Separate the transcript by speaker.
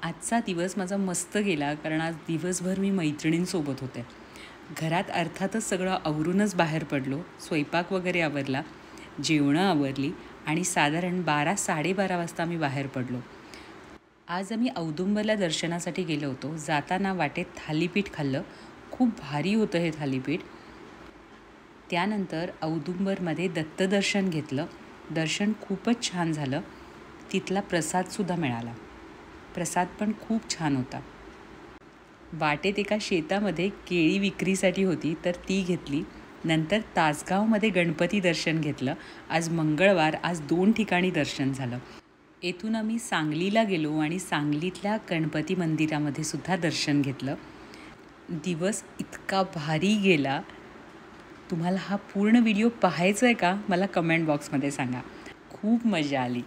Speaker 1: आजचा दिवस माझा मस्त गेला कारण आज दिवसभर मी मैत्रिणींसोबत होते. घरात अर्थातच सगळं आवरूनच बाहेर पडलो. स्वयंपाक वगैरे आवरला, जेवणं आवरली आणि साधारण 12-12:30 वाजता आम्ही बाहेर पडलो. आज आम्ही औदुंबरला दर्शनासाठी गेलो होतो. जाताना वाटेत थालीपीठ खाल्लं. खूप भारी होतं हे थालीपीठ. त्यानंतर औदुंबरमध्ये दत्तदर्शन घेतलं. दर्शन खूपच छान झालं. तिथला प्रसादसुद्धा मिळाला. प्रसाद पण खूप छान होता. वाटेत एका शेतामध्ये केळी विक्रीसाठी होती तर ती घेतली. नंतर तासगावमध्ये गणपती दर्शन घेतलं. आज मंगळवार, आज 2 ठिकाणी दर्शन झालं. येथून आम्ही सांगलीला गेलो आणि सांगलीतल्या गणपती मंदिरामध्ये सुद्धा दर्शन घेतलं. दिवस इतका भारी गेला. तुम्हाला हा पूर्ण व्हिडिओ पाहायचा आहे का? मला कमेंट बॉक्समध्ये सांगा. खूप मजा आली.